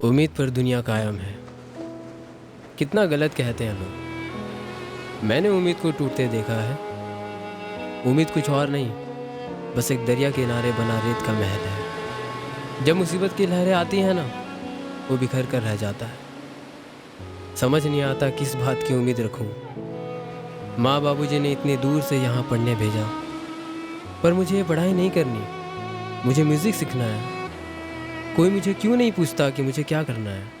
उम्मीद पर दुनिया कायम है। कितना गलत कहते हैं लोग। मैंने उम्मीद को टूटते देखा है। उम्मीद कुछ और नहीं, बस एक दरिया किनारे बना रेत का महल है। जब मुसीबत की लहरें आती हैं ना, वो बिखर कर रह जाता है। समझ नहीं आता किस बात की उम्मीद रखूं। माँ बाबूजी ने इतनी दूर से यहाँ पढ़ने भेजा, पर मुझे ये पढ़ाई नहीं करनी। मुझे म्यूज़िक सीखना है। कोई मुझे क्यों नहीं पूछता कि मुझे क्या करना है।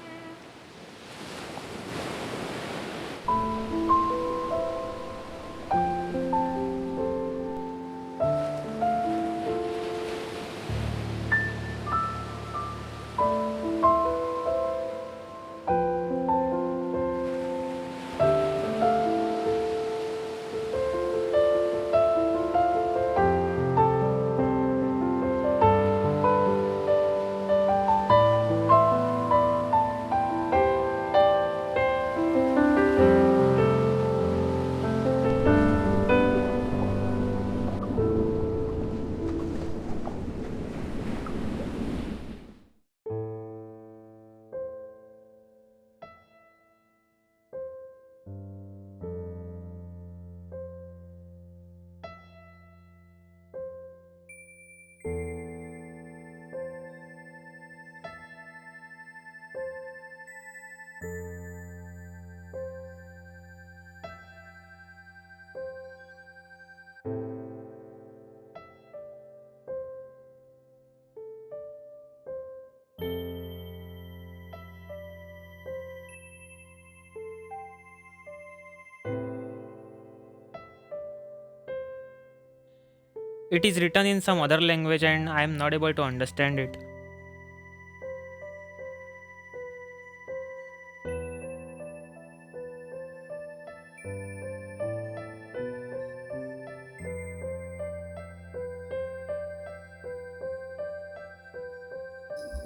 It is written in some other language and I am not able to understand it.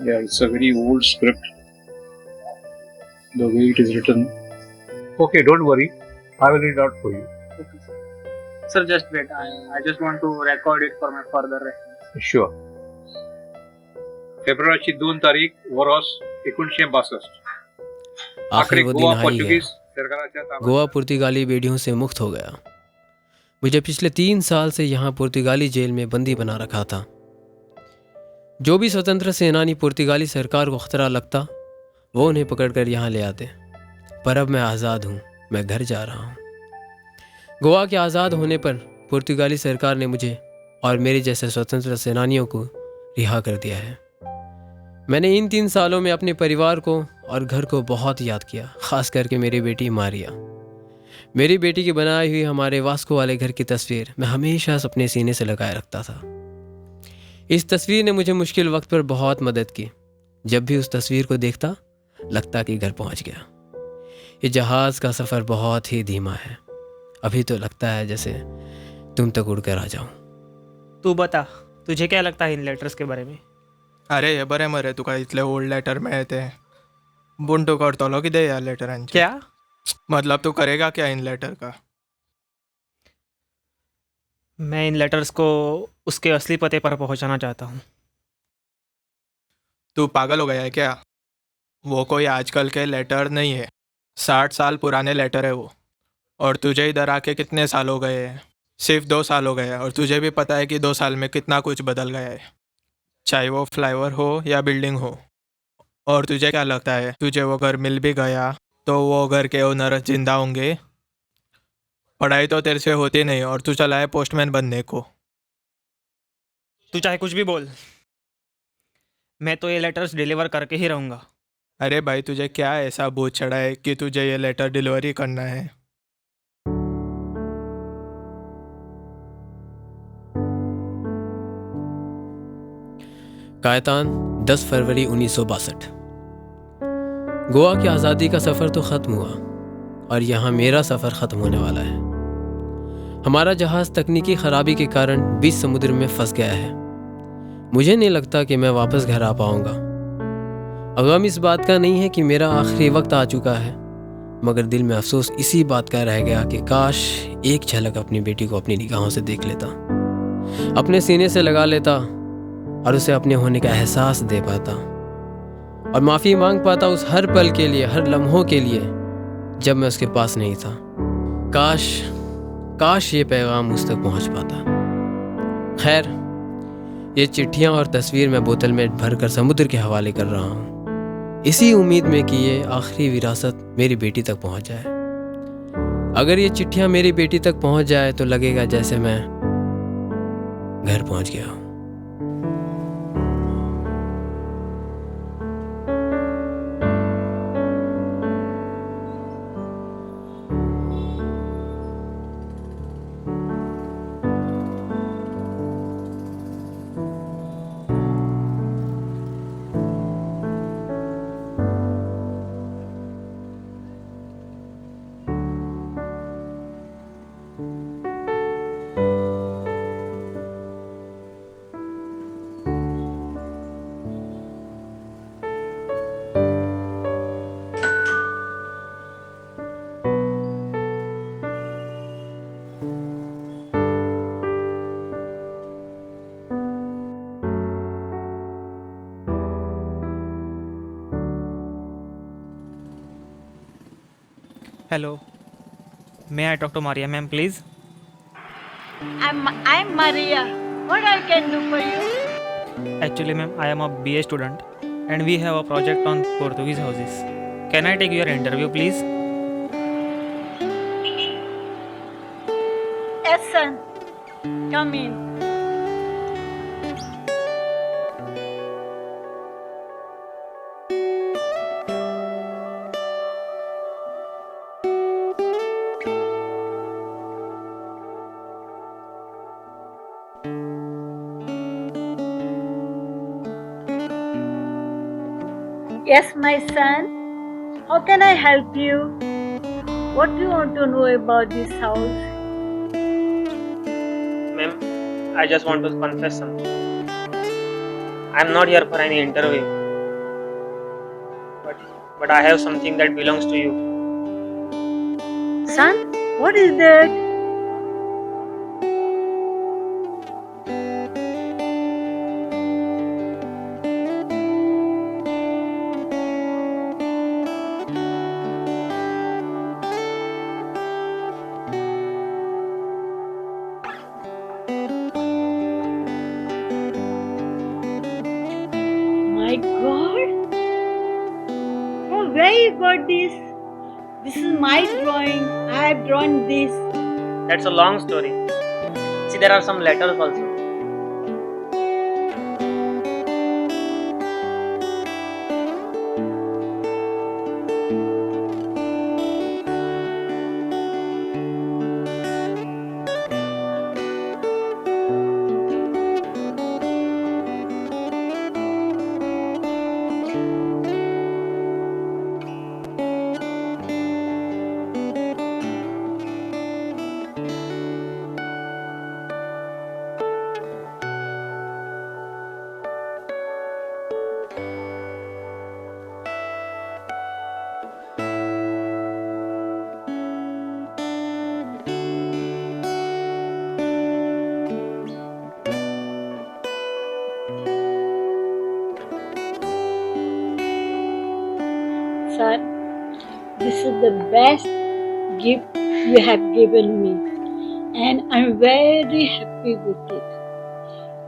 Yeah, it's a very old script. The way it is written. Okay, don't worry. I will read out for you. Okay, sir. Sir, just wait. I just want to record it for my further reference. Sure. फेब्रुवारीची 2 तारीख वर्ष 1962. आखिर वो दिन गोवा आ ही पोर्तुगीज गया। सरकाराच्या ताब्यात. गोवा पुर्तगाली बेड़ियों से मुक्त हो गया। मुझे पिछले 3 साल से यहाँ पुर्तगाली जेल में बंदी बना रखा था। जो भी स्वतंत्र सेनानी पुर्तगाली सरकार को खतरा लगता, वो उन्हें पकड़कर यहाँ ले आते। पर अब मैं आज़ाद हूँ, मैं घर जा रहा हूँ। गोवा के आज़ाद होने पर पुर्तगाली सरकार ने मुझे और मेरे जैसे स्वतंत्र सेनानियों को रिहा कर दिया है। मैंने इन 3 सालों में अपने परिवार को और घर को बहुत याद किया, ख़ास करके मेरी बेटी मारिया। मेरी बेटी की बनाई हुई हमारे वास्को वाले घर की तस्वीर मैं हमेशा अपने सीने से लगाए रखता था। इस तस्वीर ने मुझे मुश्किल वक्त पर बहुत मदद की। जब भी उस तस्वीर को देखता, लगता कि घर पहुंच गया। ये जहाज़ का सफ़र बहुत ही धीमा है। अभी तो लगता है जैसे तुम तक उड़ कर आ जाऊं। तू बता, तुझे क्या लगता है इन लेटर्स के बारे में? अरे हे बरे मरे तुका इतले ओल्ड लेटर मेळते बुंटू करतलो कितें ह्या लेटरांचे? क्या? मतलब तू करेगा क्या इन लेटर का? मैं इन लेटर्स को उसके असली पते पर पहुंचाना चाहता हूँ। तू पागल हो गया है क्या? वो कोई आजकल के लेटर नहीं है, 60 साल पुराने लेटर है वो। और तुझे इधर आके कितने साल हो गए हैं? सिर्फ 2 साल हो गए हैं और तुझे भी पता है कि 2 साल में कितना कुछ बदल गया है, चाहे वो फ्लाईओवर हो या बिल्डिंग हो। और तुझे क्या लगता है तुझे वो घर मिल भी गया तो वो घर के ओनर जिंदा होंगे? पढ़ाई तो तेरे से होती नहीं और तू चला है पोस्टमैन बनने को। तू चाहे कुछ भी बोल, मैं तो ये लेटर्स डिलीवर करके ही रहूँगा। अरे भाई, तुझे क्या ऐसा भूत चढ़ा है कि तुझे ये लेटर डिलीवरी करना है? कायतान 10 फरवरी 1962। गोवा की आज़ादी का सफ़र तो ख़त्म हुआ और यहाँ मेरा सफ़र ख़त्म होने वाला है। हमारा जहाज़ तकनीकी ख़राबी के कारण बीच समुद्र में फंस गया है। मुझे नहीं लगता कि मैं वापस घर आ पाऊँगा। गम इस बात का नहीं है कि मेरा आखिरी वक्त आ चुका है, मगर दिल में अफसोस इसी बात का रह गया कि काश एक झलक अपनी बेटी को अपनी निगाहों से देख लेता, अपने सीने से लगा लेता और उसे अपने होने का एहसास दे पाता। और माफ़ी मांग पाता उस हर पल के लिए, हर लम्हों के लिए जब मैं उसके पास नहीं था। काश ये पैगाम उस तक पहुंच पाता। खैर, ये चिट्ठियां और तस्वीर मैं बोतल में भरकर समुद्र के हवाले कर रहा हूँ, इसी उम्मीद में कि ये आखिरी विरासत मेरी बेटी तक पहुंच जाए। अगर ये चिट्ठियां मेरी बेटी तक पहुंच जाए तो लगेगा जैसे मैं घर पहुंच गया हूँ। Hello. May I talk to Maria ma'am, please? I'm Maria. What I can do for you? Actually, ma'am, I am a BA student and we have a project on Portuguese houses. Can I take your interview, please? Yes, son. Come in. Yes, my son. How can I help you? What do you want to know about this house? Ma'am, I just want to confess something. I'm not here for any interview. But I have something that belongs to you. Son, what is that? My God! Oh, where you got this? This is my drawing. I have drawn this. That's a long story. See, there are some letters also. Son, this is the best gift you have given me, and I'm very happy with it.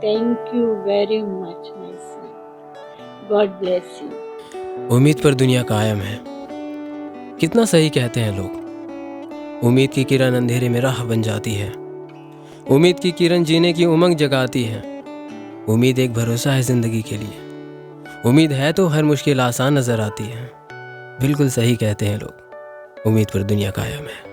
Thank you very much, my son. God bless you. उम्मीद पर दुनिया कायम है। कितना सही कहते हैं लोग। उम्मीद की किरण अंधेरे में राह बन जाती है। उम्मीद की किरण जीने की उमंग जगाती है। उम्मीद एक भरोसा है जिंदगी के लिए। उम्मीद है तो हर मुश्किल आसान नजर आती है। बिल्कुल सही कहते हैं लोग। उम्मीद पर दुनिया कायम है।